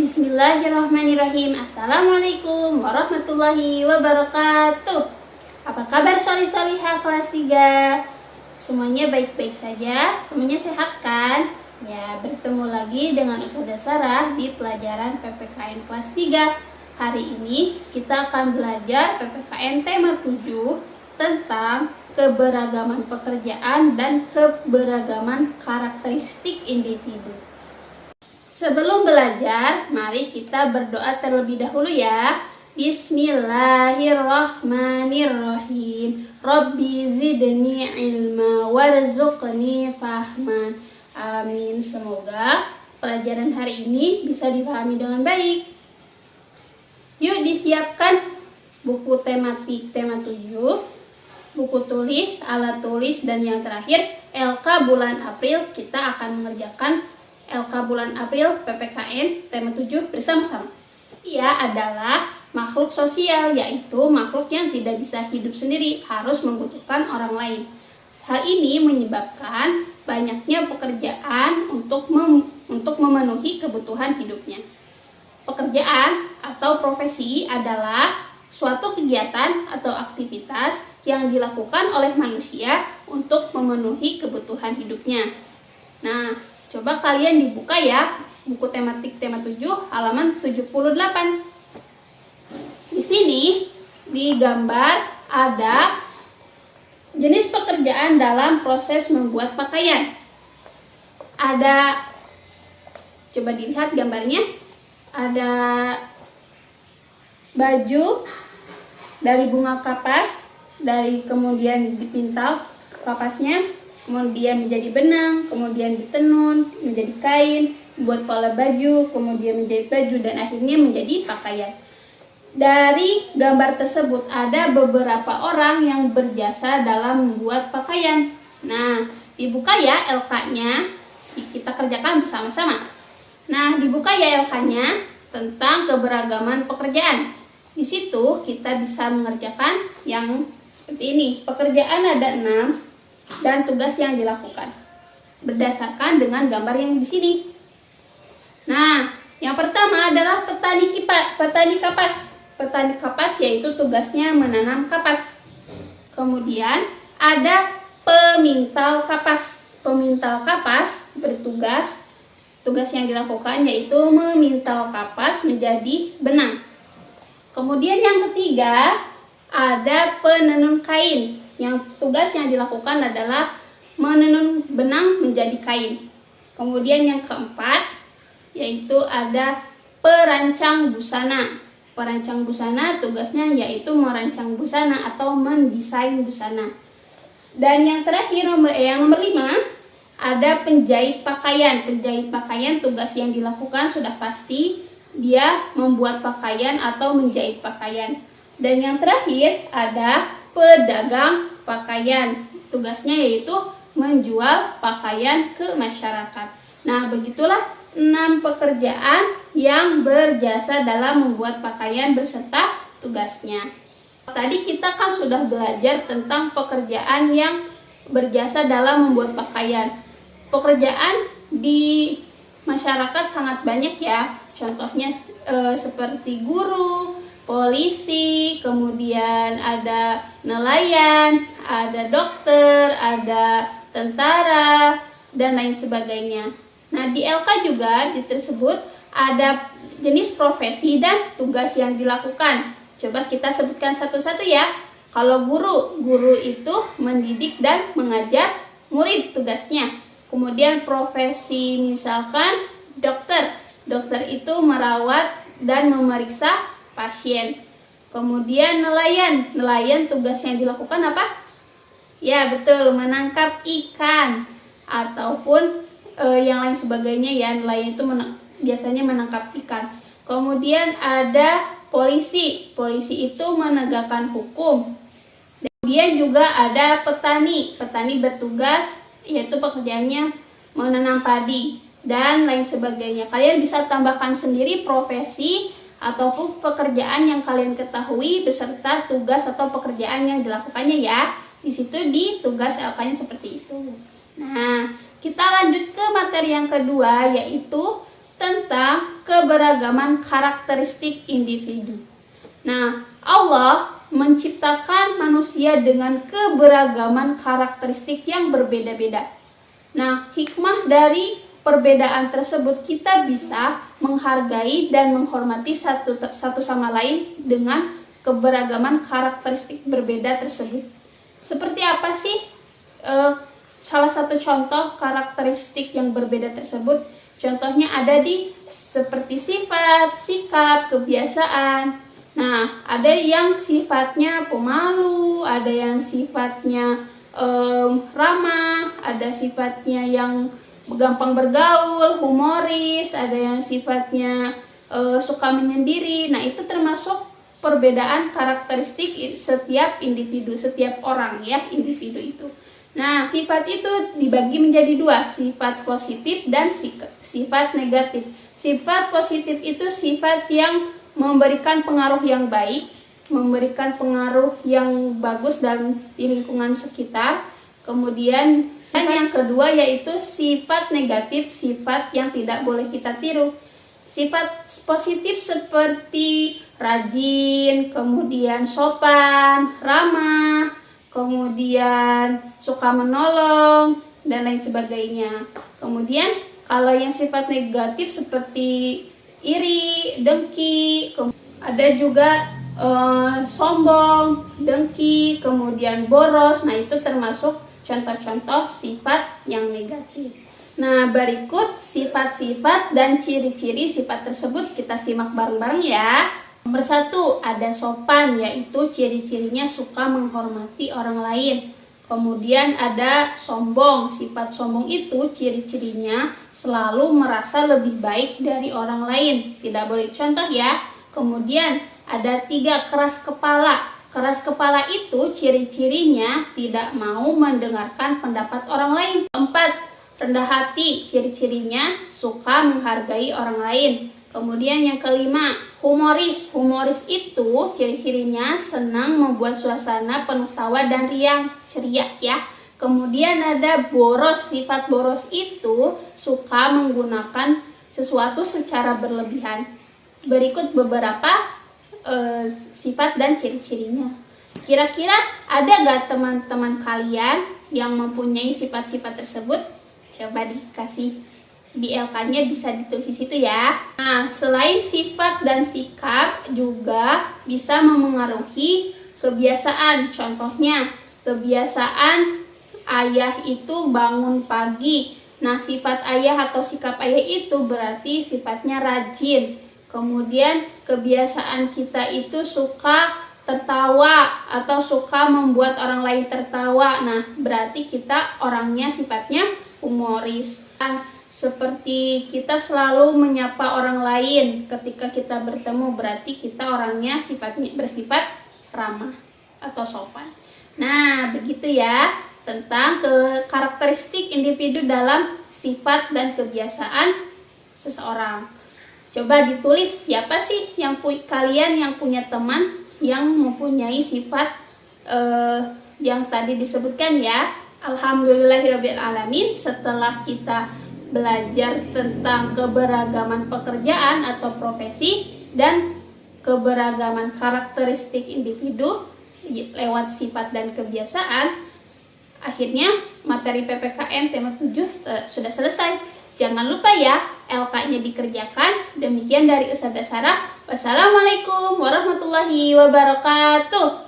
Bismillahirrahmanirrahim. Assalamualaikum warahmatullahi wabarakatuh. Apa kabar soli-solihah kelas 3? Semuanya baik-baik saja? Semuanya sehat kan? Ya, bertemu lagi dengan Ustazah Sarah di pelajaran PPKN kelas 3. Hari ini kita akan belajar PPKN tema 7 tentang keberagaman pekerjaan dan keberagaman karakteristik individu. Sebelum belajar, mari kita berdoa terlebih dahulu ya. Bismillahirrahmanirrahim. Rabbi zidni ilma warzuqni fahman. Amin. Semoga pelajaran hari ini bisa dipahami dengan baik. Yuk disiapkan buku tematik tema 7, buku tulis, alat tulis, dan yang terakhir LK bulan April. Kita akan mengerjakan LK bulan April PPKN tema 7 bersama-sama. Ia adalah makhluk sosial, yaitu makhluk yang tidak bisa hidup sendiri, harus membutuhkan orang lain. Hal ini menyebabkan banyaknya pekerjaan untuk memenuhi kebutuhan hidupnya. Pekerjaan atau profesi adalah suatu kegiatan atau aktivitas yang dilakukan oleh manusia untuk memenuhi kebutuhan hidupnya. Nah, coba kalian dibuka ya buku tematik tema 7 halaman 78. Di sini digambar ada jenis pekerjaan dalam proses membuat pakaian. Ada, coba dilihat gambarnya, ada baju dari bunga kapas, dari kemudian dipintal kapasnya, kemudian menjadi benang, kemudian ditenun menjadi kain, buat pola baju, kemudian menjadi baju, dan akhirnya menjadi pakaian. Dari gambar tersebut ada beberapa orang yang berjasa dalam membuat pakaian. Nah, dibuka ya LK-nya, kita kerjakan bersama-sama. Nah, dibuka ya LK-nya tentang keberagaman pekerjaan. Di situ kita bisa mengerjakan yang seperti ini. Pekerjaan ada 6 dan tugas yang dilakukan berdasarkan dengan gambar yang di sini. Nah, yang pertama adalah petani kapas. Petani kapas yaitu tugasnya menanam kapas. Kemudian ada pemintal kapas. Pemintal kapas tugas yang dilakukan yaitu memintal kapas menjadi benang. Kemudian yang ketiga ada penenun kain, yang tugas yang dilakukan adalah menenun benang menjadi kain. Kemudian yang keempat yaitu ada perancang busana. Perancang busana tugasnya yaitu merancang busana atau mendesain busana. Dan yang terakhir yang nomor 5 ada penjahit pakaian. Penjahit pakaian tugas yang dilakukan sudah pasti dia membuat pakaian atau menjahit pakaian. Dan yang terakhir ada pedagang pakaian. Tugasnya yaitu menjual pakaian ke masyarakat. Nah, begitulah 6 pekerjaan yang berjasa dalam membuat pakaian beserta tugasnya. Tadi kita kan sudah belajar tentang pekerjaan yang berjasa dalam membuat pakaian. Pekerjaan di masyarakat sangat banyak ya. Contohnya seperti guru, polisi, kemudian ada nelayan, ada dokter, ada tentara, dan lain sebagainya. Nah, di LK juga tersebut ada jenis profesi dan tugas yang dilakukan. Coba kita sebutkan satu-satu ya. Kalau guru itu mendidik dan mengajar murid tugasnya. Kemudian profesi misalkan dokter itu merawat dan memeriksa pasien. Kemudian nelayan tugas yang dilakukan apa? Ya betul, menangkap ikan ataupun yang lain sebagainya ya. Nelayan itu biasanya menangkap ikan. Kemudian ada polisi itu menegakkan hukum. Kemudian juga ada petani bertugas yaitu pekerjaannya menanam padi dan lain sebagainya. Kalian bisa tambahkan sendiri profesi ataupun pekerjaan yang kalian ketahui beserta tugas atau pekerjaan yang dilakukannya ya. Di situ di tugas LK-nya seperti itu. Nah, kita lanjut ke materi yang kedua yaitu tentang keberagaman karakteristik individu. Nah, Allah menciptakan manusia dengan keberagaman karakteristik yang berbeda-beda. Nah, hikmah dari perbedaan tersebut kita bisa menghargai dan menghormati satu sama lain dengan keberagaman karakteristik berbeda tersebut. Seperti apa sih salah satu contoh karakteristik yang berbeda tersebut? Contohnya ada di seperti sifat, sikap, kebiasaan. Nah, ada yang sifatnya pemalu, ada yang sifatnya ramah, ada sifatnya yang gampang bergaul, humoris, ada yang sifatnya suka menyendiri. Nah, itu termasuk perbedaan karakteristik setiap individu, setiap orang ya, individu itu. Nah, sifat itu dibagi menjadi dua, sifat positif dan sifat negatif. Sifat positif itu sifat yang memberikan pengaruh yang baik, memberikan pengaruh yang bagus dalam di lingkungan sekitar. Kemudian yang kedua yaitu sifat negatif, sifat yang tidak boleh kita tiru. Sifat positif seperti rajin, kemudian sopan, ramah, kemudian suka menolong, dan lain sebagainya. Kemudian kalau yang sifat negatif seperti iri, dengki, ada juga sombong, dengki, kemudian boros. Nah, itu termasuk contoh-contoh sifat yang negatif. Nah, berikut sifat-sifat dan ciri-ciri sifat tersebut kita simak bareng-bareng ya. Nomor 1, ada sopan, yaitu ciri-cirinya suka menghormati orang lain. Kemudian ada sombong, sifat sombong itu ciri-cirinya selalu merasa lebih baik dari orang lain, tidak boleh contoh ya. Kemudian ada 3, keras kepala. Keras kepala itu ciri-cirinya tidak mau mendengarkan pendapat orang lain. 4, rendah hati, ciri-cirinya suka menghargai orang lain. Kemudian yang kelima, humoris. Humoris itu ciri-cirinya senang membuat suasana penuh tawa dan riang, ceria ya. Kemudian ada boros. Sifat boros itu suka menggunakan sesuatu secara berlebihan. Berikut beberapa sifat dan ciri-cirinya. Kira-kira ada gak teman-teman kalian yang mempunyai sifat-sifat tersebut? Coba dikasih di LK-nya, bisa ditulis di situ ya. Nah, selain sifat dan sikap juga bisa memengaruhi kebiasaan. Contohnya, kebiasaan ayah itu bangun pagi. Nah, sifat ayah atau sikap ayah itu berarti sifatnya rajin. Kemudian kebiasaan kita itu suka tertawa atau suka membuat orang lain tertawa. Nah, berarti kita orangnya sifatnya humoris. Seperti kita selalu menyapa orang lain ketika kita bertemu, berarti kita orangnya bersifat ramah atau sopan. Nah, begitu ya tentang karakteristik individu dalam sifat dan kebiasaan seseorang. Coba ditulis siapa sih kalian yang punya teman yang mempunyai sifat yang tadi disebutkan ya. Alhamdulillahirrabbilalamin, setelah kita belajar tentang keberagaman pekerjaan atau profesi dan keberagaman karakteristik individu lewat sifat dan kebiasaan, akhirnya materi PPKN tema 7 sudah selesai. Jangan lupa ya LK-nya dikerjakan. Demikian dari Ustazah Sarah. Wassalamualaikum warahmatullahi wabarakatuh.